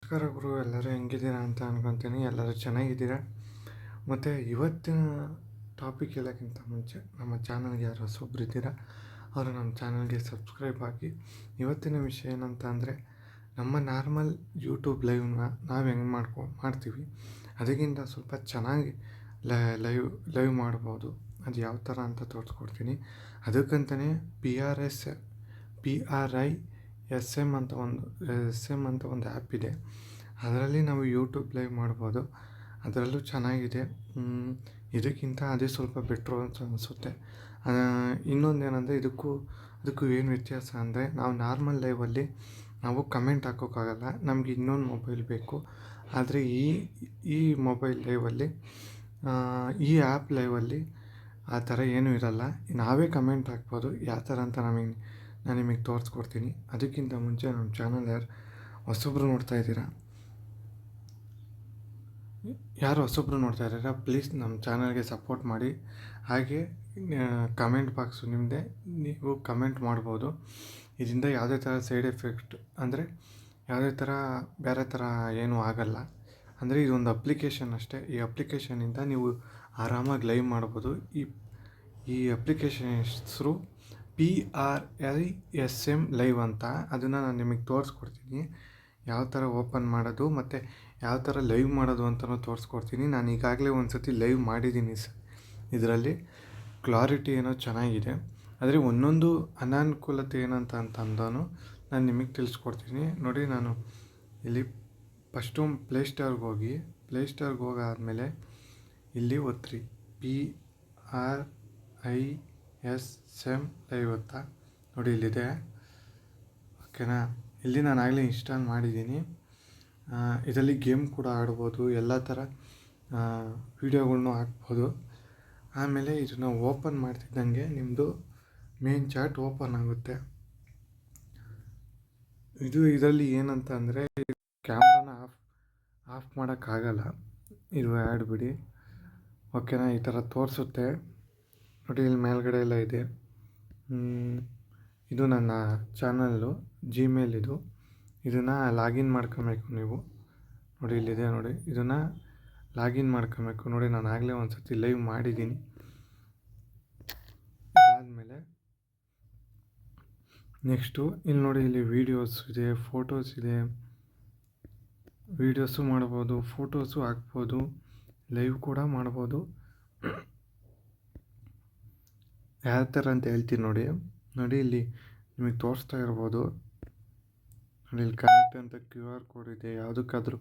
ನಮಸ್ಕಾರ ಗುರು, ಎಲ್ಲರೂ ಹೆಂಗಿದ್ದೀರಾ ಅಂತ ಅನ್ಕೊತೀನಿ. ಎಲ್ಲರೂ ಚೆನ್ನಾಗಿದ್ದೀರಾ. ಮತ್ತು ಇವತ್ತಿನ ಟಾಪಿಕ್ ಹೇಳೋಕ್ಕಿಂತ ಮುಂಚೆ ನಮ್ಮ ಚಾನಲ್ಗೆ ಯಾರು ಹೊಸೊಬ್ರು ಇದ್ದೀರಾ ಅವರು ನಮ್ಮ ಚಾನಲ್ಗೆ ಸಬ್ಸ್ಕ್ರೈಬ್ ಆಗಿ. ಇವತ್ತಿನ ವಿಷಯ ಏನಂತ ಅಂದರೆ, ನಮ್ಮ ನಾರ್ಮಲ್ ಯೂಟ್ಯೂಬ್ ಲೈವ್ನ ನಾವು ಹೆಂಗೆ ಮಾಡ್ತೀವಿ ಅದಕ್ಕಿಂತ ಸ್ವಲ್ಪ ಚೆನ್ನಾಗಿ ಲೈವ್ ಮಾಡ್ಬೋದು. ಅದು ಯಾವ ಥರ ಅಂತ ತೋರಿಸ್ಕೊಡ್ತೀನಿ. ಅದಕ್ಕಂತಲೇ PRISM ಅಂತ ಒಂದು ಆ್ಯಪ್ ಇದೆ. ಅದರಲ್ಲಿ ನಾವು ಯೂಟ್ಯೂಬ್ ಲೈವ್ ಮಾಡ್ಬೋದು. ಅದರಲ್ಲೂ ಚೆನ್ನಾಗಿದೆ. ಇದಕ್ಕಿಂತ ಅದೇ ಸ್ವಲ್ಪ ಬೆಟ್ರು ಅಂತ ಅನಿಸುತ್ತೆ. ಇನ್ನೊಂದೇನೆಂದರೆ, ಅದಕ್ಕೂ ಏನು ವ್ಯತ್ಯಾಸ ಅಂದರೆ, ನಾವು ನಾರ್ಮಲ್ ಲೈವಲ್ಲಿ ನಾವು ಕಮೆಂಟ್ ಹಾಕೋಕ್ಕಾಗಲ್ಲ, ನಮಗೆ ಇನ್ನೊಂದು ಮೊಬೈಲ್ ಬೇಕು. ಆದರೆ ಈ ಮೊಬೈಲ್ ಲೈವಲ್ಲಿ, ಈ ಆ್ಯಪ್ ಲೈವಲ್ಲಿ ಆ ಥರ ಏನೂ ಇರಲ್ಲ. ನಾವೇ ಕಮೆಂಟ್ ಹಾಕ್ಬೋದು. ಯಾವ ಥರ ಅಂತ ನಾನು ನಿಮಗೆ ತೋರಿಸ್ಕೊಡ್ತೀನಿ. ಅದಕ್ಕಿಂತ ಮುಂಚೆ ನಮ್ಮ ಚಾನಲ್ ಹೊಸೊಬ್ರು ನೋಡ್ತಾ ಇದ್ದೀರಾ ಪ್ಲೀಸ್ ನಮ್ಮ ಚಾನಲ್ಗೆ ಸಪೋರ್ಟ್ ಮಾಡಿ. ಹಾಗೆ ಕಮೆಂಟ್ ಬಾಕ್ಸು ನಿಮ್ಮದೇ, ನೀವು ಕಮೆಂಟ್ ಮಾಡ್ಬೋದು. ಇದರಿಂದ ಯಾವುದೇ ಥರ ಸೈಡ್ ಎಫೆಕ್ಟ್ ಅಂದರೆ ಯಾವುದೇ ಥರ ಬೇರೆ ಥರ ಏನೂ ಆಗಲ್ಲ. ಅಂದರೆ ಇದೊಂದು ಅಪ್ಲಿಕೇಶನ್ ಅಷ್ಟೇ. ಈ ಅಪ್ಲಿಕೇಶನಿಂದ ನೀವು ಆರಾಮಾಗಿ ಲೈವ್ ಮಾಡ್ಬೋದು. ಈ ಅಪ್ಲಿಕೇಶನ್ ಹೆಸರು PRISM ಲೈವ್ ಅಂತ. ಅದನ್ನು ನಾನು ನಿಮಗೆ ತೋರಿಸ್ಕೊಡ್ತೀನಿ, ಯಾವ ಥರ ಓಪನ್ ಮಾಡೋದು ಮತ್ತು ಯಾವ ಥರ ಲೈವ್ ಮಾಡೋದು ಅಂತಲೂ ತೋರಿಸ್ಕೊಡ್ತೀನಿ. ನಾನು ಈಗಾಗಲೇ ಒಂದು ಸತಿ ಲೈವ್ ಮಾಡಿದ್ದೀನಿ ಇದರಲ್ಲಿ ಕ್ಲಾರಿಟಿ ಏನೋ ಚೆನ್ನಾಗಿದೆ. ಆದರೆ ಒಂದೊಂದು ಅನಾನುಕೂಲತೆ ಏನಂತ ಅಂದಾನು ನಾನು ನಿಮಗೆ ತಿಳಿಸ್ಕೊಡ್ತೀನಿ. ನೋಡಿ, ನಾನು ಇಲ್ಲಿ ಫಸ್ಟು ಪ್ಲೇಸ್ಟೋರ್ಗೆ ಹೋಗಾದ್ಮೇಲೆ ಇಲ್ಲಿ ಒತ್ತಿರಿ PRISM ಲೈವ್ ಅಂತ. ನೋಡಿ, ಇಲ್ಲಿದೆ. ಓಕೆನಾ? ಇಲ್ಲಿ ನಾನು ಆಗಲೇ ಇನ್ಸ್ಟಾಲ್ ಮಾಡಿದ್ದೀನಿ. ಇದರಲ್ಲಿ ಗೇಮ್ ಕೂಡ ಆಡ್ಬೋದು, ಎಲ್ಲ ಥರ ವೀಡಿಯೋಗಳ್ನೂ ಹಾಕ್ಬೋದು. ಆಮೇಲೆ ಇದನ್ನು ಓಪನ್ ಮಾಡ್ತಿದ್ದಂಗೆ ನಿಮ್ಮದು ಮೇನ್ ಚಾಟ್ ಓಪನ್ ಆಗುತ್ತೆ. ಇದರಲ್ಲಿ ಏನಂತ ಅಂದರೆ, ಕ್ಯಾಮ್ರಾನ ಆಫ್ ಮಾಡೋಕ್ಕಾಗಲ್ಲ. ಇದು ಆ್ಯಡ್ ಬಿಡಿ. ಓಕೆನಾ? ಈ ಥರ ತೋರಿಸುತ್ತೆ. ನೋಡಿ, ಇಲ್ಲಿ ಮೇಲ್ಗಡೆ ಎಲ್ಲ ಇದೆ. ಇದು ನನ್ನ ಚಾನಲ್ಲು ಜಿಮೇಲ್. ಇದನ್ನು ಲಾಗಿನ್ ಮಾಡ್ಕೊಬೇಕು ನೀವು. ನೋಡಿ, ಇಲ್ಲಿದೆ ನೋಡಿ, ಇದನ್ನು ಲಾಗಿನ್ ಮಾಡ್ಕೊಬೇಕು. ನೋಡಿ, ನಾನು ಆಗಲೇ ಒಂದು ಸತಿ ಲೈವ್ ಮಾಡಿದ್ದೀನಿ. ಅದಾದಮೇಲೆ ನೆಕ್ಸ್ಟು ಇಲ್ಲಿ ನೋಡಿ, ಇಲ್ಲಿ ವೀಡಿಯೋಸ್ ಇದೆ, ಫೋಟೋಸ್ ಇದೆ. ವೀಡಿಯೋಸು ಮಾಡ್ಬೋದು, ಫೋಟೋಸು ಹಾಕ್ಬೋದು, ಲೈವ್ ಕೂಡ ಮಾಡ್ಬೋದು. ಯಾವ ಥರ ಅಂತ ಹೇಳ್ತೀನಿ ನೋಡಿ. ಇಲ್ಲಿ ನಿಮಗೆ ತೋರಿಸ್ತಾ ಇರ್ಬೋದು. ನೋಡಿ, ಇಲ್ಲಿ ಕನೆಕ್ಟ್ ಅಂತ QR ಕೋಡ್ ಇದೆ. ಯಾವುದಕ್ಕಾದರೂ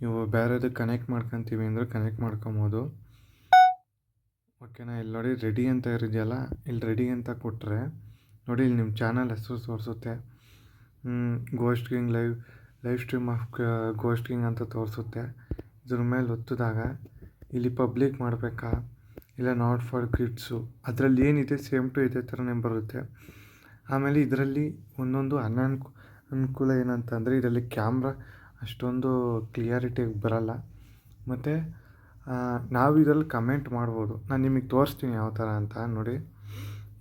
ನೀವು ಬೇರೆದಕ್ಕೆ ಕನೆಕ್ಟ್ ಮಾಡ್ಕೊತೀವಿ ಅಂದರೆ ಕನೆಕ್ಟ್ ಮಾಡ್ಕೊಬೋದು. ಓಕೆನಾ? ಇಲ್ಲಿ ನೋಡಿ, ರೆಡಿ ಅಂತ ಇರಿದೆಯಲ್ಲ, ಇಲ್ಲಿ ರೆಡಿ ಅಂತ ಕೊಟ್ಟರೆ ನೋಡಿ, ಇಲ್ಲಿ ನಿಮ್ಮ ಚಾನಲ್ ಹೆಸರು ತೋರಿಸುತ್ತೆ. Ghost king live stream of ghost king ಅಂತ ತೋರಿಸುತ್ತೆ. ಇದ್ರ ಮೇಲೆ ಒತ್ತಿದಾಗ ಇಲ್ಲಿ ಪಬ್ಲಿಕ್ ಮಾಡಬೇಕಾ ಇಲ್ಲ ನಾಟ್ ಫಾರ್ ಕಿಡ್ಸು, ಅದರಲ್ಲಿ ಏನಿದೆ ಸೇಮ್ ಟು ಇದೇ ಥರನೇ ಬರುತ್ತೆ. ಆಮೇಲೆ ಇದರಲ್ಲಿ ಒಂದೊಂದು ಅನುಕೂಲ ಏನಂತಂದರೆ, ಇದರಲ್ಲಿ ಕ್ಯಾಮ್ರಾ ಅಷ್ಟೊಂದು ಕ್ಲಿಯಾರಿಟಿಯಾಗಿ ಬರಲ್ಲ. ಮತ್ತು ನಾವು ಇದರಲ್ಲಿ ಕಮೆಂಟ್ ಮಾಡ್ಬೋದು. ನಾನು ನಿಮಗೆ ತೋರಿಸ್ತೀನಿ ಯಾವ ಥರ ಅಂತ. ನೋಡಿ,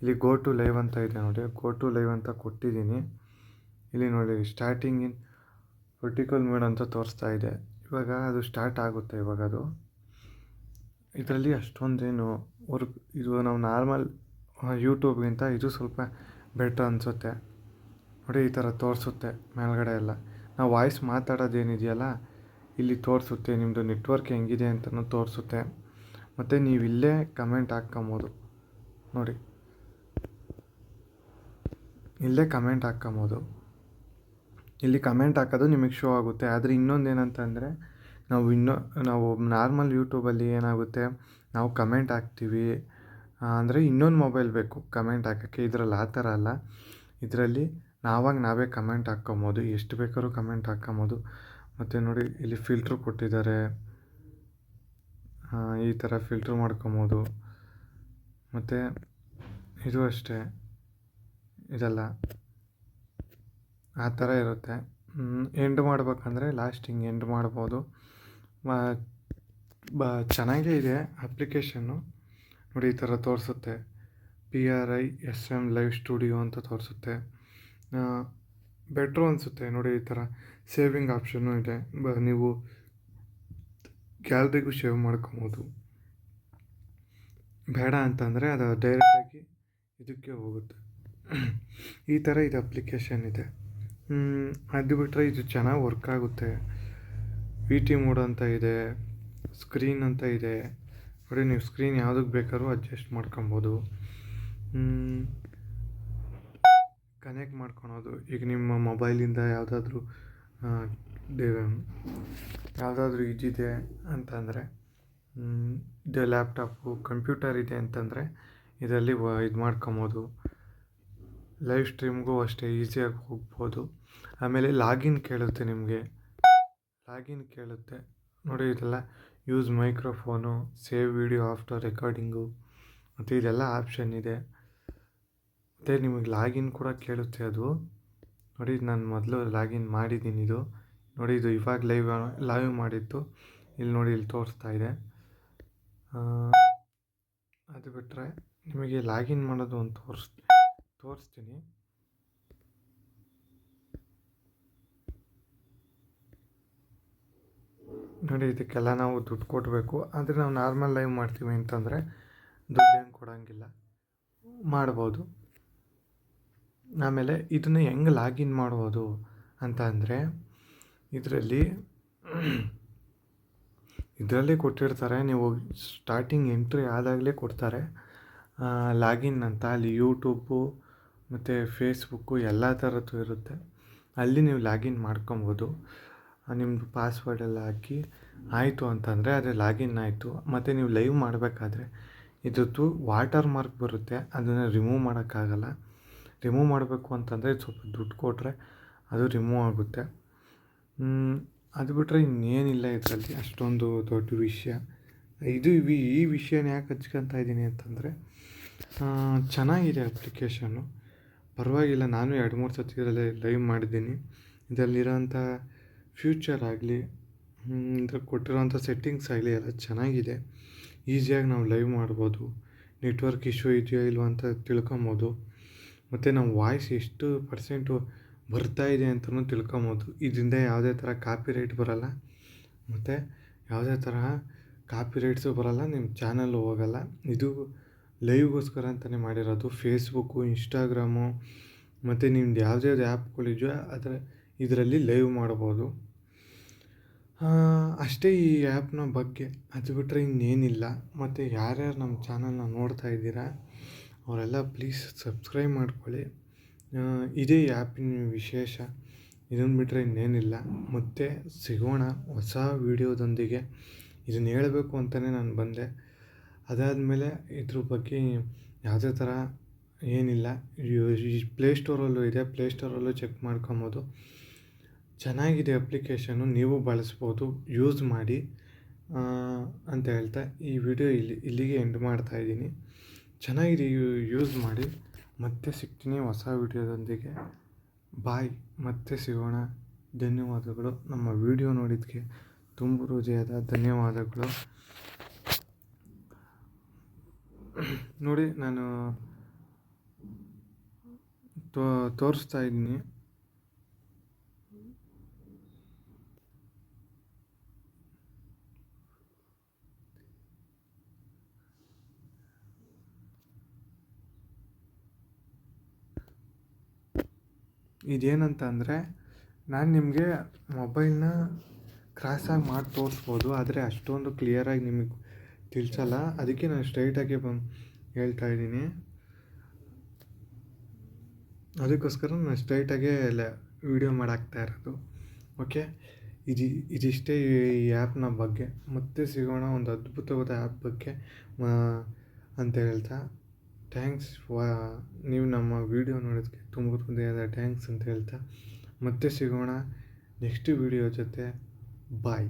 ಇಲ್ಲಿ ಗೋ ಟು ಲೈವ್ ಅಂತ ಇದೆ. ನೋಡಿ, ಗೋ ಟು ಲೈವ್ ಅಂತ ಕೊಟ್ಟಿದ್ದೀನಿ. ಇಲ್ಲಿ ನೋಡಿ, ಸ್ಟಾರ್ಟಿಂಗ್ ಇನ್ ವರ್ಟಿಕಲ್ ಮೋಡ್ ಅಂತ ತೋರಿಸ್ತಾ ಇದೆ. ಇವಾಗ ಅದು ಸ್ಟಾರ್ಟ್ ಆಗುತ್ತೆ. ಇವಾಗ ಅದು ಇದರಲ್ಲಿ ಅಷ್ಟೊಂದೇನು ಇದು ನಾವು ನಾರ್ಮಲ್ ಯೂಟ್ಯೂಬ್ಗಿಂತ ಇದು ಸ್ವಲ್ಪ ಬೆಟ್ರ್ ಅನಿಸುತ್ತೆ. ನೋಡಿ, ಈ ಥರ ತೋರಿಸುತ್ತೆ ಮೇಲ್ಗಡೆ ಎಲ್ಲ. ನಾವು ವಾಯ್ಸ್ ಮಾತಾಡೋದೇನಿದೆಯಲ್ಲ ಇಲ್ಲಿ ತೋರಿಸುತ್ತೆ. ನಿಮ್ಮದು ನೆಟ್ವರ್ಕ್ ಹೆಂಗಿದೆ ಅಂತಲೂ ತೋರಿಸುತ್ತೆ. ಮತ್ತು ನೀವು ಇಲ್ಲೇ ಕಮೆಂಟ್ ಹಾಕ್ಕೊಬೋದು. ನೋಡಿ, ಇಲ್ಲೇ ಕಮೆಂಟ್ ಹಾಕ್ಕೊಬೋದು. ಇಲ್ಲಿ ಕಮೆಂಟ್ ಹಾಕೋದು ನಿಮಗೆ ಶೋ ಆಗುತ್ತೆ. ಆದರೆ ಇನ್ನೊಂದು ಏನಂತಂದರೆ, ನಾವು ನಾರ್ಮಲ್ ಯೂಟ್ಯೂಬಲ್ಲಿ ಏನಾಗುತ್ತೆ, ನಾವು ಕಮೆಂಟ್ ಹಾಕ್ತೀವಿ ಅಂದರೆ ಇನ್ನೊಂದು ಮೊಬೈಲ್ ಬೇಕು ಕಮೆಂಟ್ ಹಾಕೋಕ್ಕೆ. ಇದರಲ್ಲಿ ಆ ಥರ ಅಲ್ಲ. ಇದರಲ್ಲಿ ನಾವೇ ಕಮೆಂಟ್ ಹಾಕ್ಕೊಬೋದು, ಎಷ್ಟು ಬೇಕಾದ್ರೂ ಕಮೆಂಟ್ ಹಾಕ್ಕೊಬೋದು. ಮತ್ತು ನೋಡಿ, ಇಲ್ಲಿ ಫಿಲ್ಟ್ರ್ ಕೊಟ್ಟಿದ್ದಾರೆ. ಈ ಥರ ಫಿಲ್ಟ್ರ್ ಮಾಡ್ಕೊಬೋದು. ಮತ್ತು ಇದು ಅಷ್ಟೇ, ಇದೆಲ್ಲ ಆ ಥರ ಇರುತ್ತೆ. ಎಂಡ್ ಮಾಡ್ಬೇಕಂದ್ರೆ ಲಾಸ್ಟಿಂಗ್ ಎಂಡ್ ಮಾಡ್ಬೋದು. ಚೆನ್ನಾಗೇ ಇದೆ ಅಪ್ಲಿಕೇಶನ್ನು. ನೋಡಿ, ಈ ಥರ ತೋರಿಸುತ್ತೆ. PRISM ಲೈವ್ ಸ್ಟುಡಿಯೋ ಅಂತ ತೋರಿಸುತ್ತೆ. ಬೆಟ್ರು ಅನಿಸುತ್ತೆ. ನೋಡಿ, ಈ ಥರ ಸೇವಿಂಗ್ ಆಪ್ಷನ್ನು ಇದೆ. ನೀವು ಗ್ಯಾಲರಿಗೂ ಸೇವ್ ಮಾಡ್ಕೊಬೋದು. ಬೇಡ ಅಂತಂದರೆ ಅದು ಡೈರೆಕ್ಟಾಗಿ ಇದಕ್ಕೆ ಹೋಗುತ್ತೆ. ಈ ಥರ ಇದು ಅಪ್ಲಿಕೇಶನ್ ಇದೆ. ಅದು ಬಿಟ್ಟರೆ ಇದು ಚೆನ್ನಾಗಿ ವರ್ಕ್ ಆಗುತ್ತೆ. ವಿ ಟಿ ಮೋಡ್ ಅಂತ ಇದೆ, ಸ್ಕ್ರೀನ್ ಅಂತ ಇದೆ. ನೋಡಿ, ನೀವು ಸ್ಕ್ರೀನ್ ಯಾವುದಕ್ಕೆ ಬೇಕಾದ್ರೂ ಅಡ್ಜಸ್ಟ್ ಮಾಡ್ಕೊಬೋದು. ಕನೆಕ್ಟ್ ಮಾಡ್ಕೊಳೋದು, ಈಗ ನಿಮ್ಮ ಮೊಬೈಲಿಂದ ಯಾವುದಾದ್ರೂ ಇದಿದೆ ಅಂತಂದರೆ, ಇದು ಲ್ಯಾಪ್ಟಾಪು, ಕಂಪ್ಯೂಟರ್ ಇದೆ ಅಂತಂದರೆ ಇದರಲ್ಲಿ ಇದು ಮಾಡ್ಕೊಬೋದು. ಲೈವ್ ಸ್ಟ್ರೀಮ್ಗೂ ಅಷ್ಟೇ ಈಸಿಯಾಗಿ ಹೋಗ್ಬೋದು. ಆಮೇಲೆ ಲಾಗಿನ್ ಕೇಳುತ್ತೆ, ನಿಮಗೆ ಲಾಗಿನ್ ಕೇಳುತ್ತೆ. ನೋಡಿ, ಇದೆಲ್ಲ use microphone, save video after recording ಮತ್ತು ಇದೆಲ್ಲ ಆಪ್ಷನ್ ಇದೆ. ಮತ್ತು ನಿಮಗೆ ಲಾಗಿನ್ ಕೂಡ ಕೇಳುತ್ತೆ ಅದು. ನೋಡಿ, ನಾನು ಮೊದಲು ಲಾಗಿನ್ ಮಾಡಿದ್ದೀನಿ. ಇದು ನೋಡಿ, ಇದು ಇವಾಗ ಲೈವ್ ಮಾಡಿದ್ದು. ಇಲ್ಲಿ ನೋಡಿ, ಇಲ್ಲಿ ತೋರಿಸ್ತಾ ಇದೆ. ಅದು ಬಿಟ್ಟರೆ ನಿಮಗೆ ಲಾಗಿನ್ ಮಾಡೋದು ಒಂದು ತೋರಿಸ್ತೀನಿ. ನೋಡಿ, ಇದಕ್ಕೆಲ್ಲ ನಾವು ದುಡ್ಡು ಕೊಡಬೇಕು. ಆದರೆ ನಾವು ನಾರ್ಮಲ್ ಲೈವ್ ಮಾಡ್ತೀವಿ ಅಂತಂದರೆ ದುಡ್ಡು ಹೆಂಗೆ ಕೊಡೋಂಗಿಲ್ಲ, ಮಾಡ್ಬೋದು. ಆಮೇಲೆ ಇದನ್ನು ಹೆಂಗೆ ಲಾಗಿನ್ ಮಾಡ್ಬೋದು ಅಂತ ಅಂದರೆ, ಇದರಲ್ಲಿ ಕೊಟ್ಟಿರ್ತಾರೆ. ನೀವು ಸ್ಟಾರ್ಟಿಂಗ್ ಎಂಟ್ರಿ ಆದಾಗಲೇ ಕೊಡ್ತಾರೆ ಲಾಗಿನ್ ಅಂತ. ಅಲ್ಲಿ ಯೂಟ್ಯೂಬು ಮತ್ತು ಫೇಸ್ಬುಕ್ಕು ಎಲ್ಲ ಥರದ್ದು ಇರುತ್ತೆ. ಅಲ್ಲಿ ನೀವು ಲಾಗಿನ್ ಮಾಡ್ಕೊಬೋದು. ನಿಮ್ಮದು ಪಾಸ್ವರ್ಡೆಲ್ಲ ಹಾಕಿ ಆಯಿತು ಅಂತಂದರೆ ಅದು ಲಾಗಿನ್ ಆಯಿತು. ಮತ್ತು ನೀವು ಲೈವ್ ಮಾಡಬೇಕಾದ್ರೆ ಇದ್ರದ್ದು ವಾಟರ್ ಮಾರ್ಕ್ ಬರುತ್ತೆ, ಅದನ್ನು ರಿಮೂವ್ ಮಾಡೋಕ್ಕಾಗಲ್ಲ. ರಿಮೂವ್ ಮಾಡಬೇಕು ಅಂತಂದರೆ ಸ್ವಲ್ಪ ದುಡ್ಡು ಕೊಟ್ಟರೆ ಅದು ರಿಮೂವ್ ಆಗುತ್ತೆ. ಅದು ಬಿಟ್ಟರೆ ಇನ್ನೇನಿಲ್ಲ ಇದರಲ್ಲಿ ಅಷ್ಟೊಂದು ದೊಡ್ಡ ವಿಷಯ. ಈ ವಿಷಯನ ಯಾಕೆ ಹಚ್ಕೊತಾ ಇದ್ದೀನಿ ಅಂತಂದರೆ, ಚೆನ್ನಾಗಿದೆ ಅಪ್ಲಿಕೇಶನ್ನು, ಪರವಾಗಿಲ್ಲ. ನಾನು 2-3 ಸತಿ ಇದರಲ್ಲಿ ಲೈವ್ ಮಾಡಿದ್ದೀನಿ. ಇದರಲ್ಲಿರೋಂಥ ಫ್ಯೂಚರ್ ಆಗಲಿ, ಇದ್ರಲ್ಲಿ ಕೊಟ್ಟಿರೋಂಥ ಸೆಟ್ಟಿಂಗ್ಸ್ ಆಗಲಿ ಎಲ್ಲ ಚೆನ್ನಾಗಿದೆ. ಈಸಿಯಾಗಿ ನಾವು ಲೈವ್ ಮಾಡ್ಬೋದು. ನೆಟ್ವರ್ಕ್ ಇಶ್ಯೂ ಇದೆಯೋ ಇಲ್ವೋ ಅಂತ ತಿಳ್ಕೊಬೋದು. ಮತ್ತು ನಮ್ಮ ವಾಯ್ಸ್ ಎಷ್ಟು ಪರ್ಸೆಂಟು ಬರ್ತಾ ಇದೆ ಅಂತಲೂ ತಿಳ್ಕೊಬೋದು. ಇದರಿಂದ ಯಾವುದೇ ಥರ ಕಾಪಿರೈಟ್ ಬರೋಲ್ಲ, ಮತ್ತು ಯಾವುದೇ ತರಹ ಕಾಪಿರೈಟ್ಸು ಬರೋಲ್ಲ, ನಿಮ್ಮ ಚಾನಲ್ಲು ಹೋಗೋಲ್ಲ. ಇದು ಲೈವ್ಗೋಸ್ಕರ ಅಂತಲೇ ಮಾಡಿರೋದು. ಫೇಸ್ಬುಕ್ಕು, ಇನ್ಸ್ಟಾಗ್ರಾಮು ಮತ್ತು ನಿಮ್ದು ಯಾವುದೇ ಆ್ಯಪ್ಗಳಿದೆಯೋ ಇದರಲ್ಲಿ ಲೈವ್ ಮಾಡ್ಬೋದು. ಅಷ್ಟೇ ಈ ಆ್ಯಪ್ನ ಬಗ್ಗೆ. ಅದು ಬಿಟ್ಟರೆ ಇನ್ನೇನಿಲ್ಲ. ಮತ್ತು ಯಾರ್ಯಾರು ನಮ್ಮ ಚಾನಲ್ನ ನೋಡ್ತಾ ಇದ್ದೀರಾ ಅವರೆಲ್ಲ ಪ್ಲೀಸ್ ಸಬ್ಸ್ಕ್ರೈಬ್ ಮಾಡ್ಕೊಳ್ಳಿ. ಇದೇ ಆ್ಯಪಿನ ವಿಶೇಷ. ಇದನ್ನು ಬಿಟ್ಟರೆ ಇನ್ನೇನಿಲ್ಲ. ಮತ್ತೆ ಸಿಗೋಣ ಹೊಸ ವೀಡಿಯೋದೊಂದಿಗೆ. ಇದನ್ನು ಹೇಳಬೇಕು ಅಂತಲೇ ನಾನು ಬಂದೆ. ಅದಾದಮೇಲೆ ಇದ್ರ ಬಗ್ಗೆ ಯಾವುದೇ ಥರ ಏನಿಲ್ಲ. ಪ್ಲೇಸ್ಟೋರಲ್ಲೂ ಇದೆ, ಪ್ಲೇಸ್ಟೋರಲ್ಲೂ ಚೆಕ್ ಮಾಡ್ಕೊಬೋದು. ಚೆನ್ನಾಗಿದೆ ಅಪ್ಲಿಕೇಶನ್ನು, ನೀವು ಬಳಸ್ಬೋದು, ಯೂಸ್ ಮಾಡಿ ಅಂತ ಹೇಳ್ತಾ ಈ ವಿಡಿಯೋ ಇಲ್ಲಿಗೆ ಎಂಡ್ ಮಾಡ್ತಾಯಿದ್ದೀನಿ. ಚೆನ್ನಾಗಿದೆ, ಯೂಸ್ ಮಾಡಿ. ಮತ್ತೆ ಸಿಗ್ತೀನಿ ಹೊಸ ವಿಡಿಯೋದೊಂದಿಗೆ. ಬಾಯ್, ಮತ್ತೆ ಸಿಗೋಣ. ಧನ್ಯವಾದಗಳು. ನಮ್ಮ ವಿಡಿಯೋ ನೋಡಿದ್ದಕ್ಕೆ ತುಂಬ ಹೃದಯದ ಧನ್ಯವಾದಗಳು. ನೋಡಿ, ನಾನು ತೋರಿಸ್ತಾ ಇದ್ದೀನಿ. ಇದೇನಂತ ಅಂದರೆ, ನಾನು ನಿಮಗೆ ಮೊಬೈಲ್ನ ಕ್ರಾಸಾಗಿ ಮಾಡಿ ತೋರಿಸ್ಬೋದು, ಆದರೆ ಅಷ್ಟೊಂದು ಕ್ಲಿಯರಾಗಿ ನಿಮಗೆ ತಿಳಿಸಲ್ಲ. ಅದಕ್ಕೆ ನಾನು ಸ್ಟ್ರೈಟಾಗಿ ಹೇಳ್ತಾ ಇದ್ದೀನಿ. ಅದಕ್ಕೋಸ್ಕರ ನಾನು ಸ್ಟ್ರೈಟಾಗೇ ವಿಡಿಯೋ ಮಾಡಾಕ್ತಾ ಇರೋದು. ಓಕೆ, ಇದಿಷ್ಟೇ ಈ ಆ್ಯಪ್ನ ಬಗ್ಗೆ. ಮತ್ತೆ ಸಿಗೋಣ ಒಂದು ಅದ್ಭುತವಾದ ಆ್ಯಪ್ ಬಗ್ಗೆ ಅಂತ ಹೇಳ್ತಾ, ಥ್ಯಾಂಕ್ಸ್ ನೀವು ನಮ್ಮ ವಿಡಿಯೋ ನೋಡೋದಕ್ಕೆ ತುಂಬ ಹೃದಯದ ಥ್ಯಾಂಕ್ಸ್ ಅಂತ ಹೇಳ್ತಾ ಮತ್ತೆ ಸಿಗೋಣ ನೆಕ್ಸ್ಟ್ ವಿಡಿಯೋ ಜೊತೆ. ಬಾಯ್.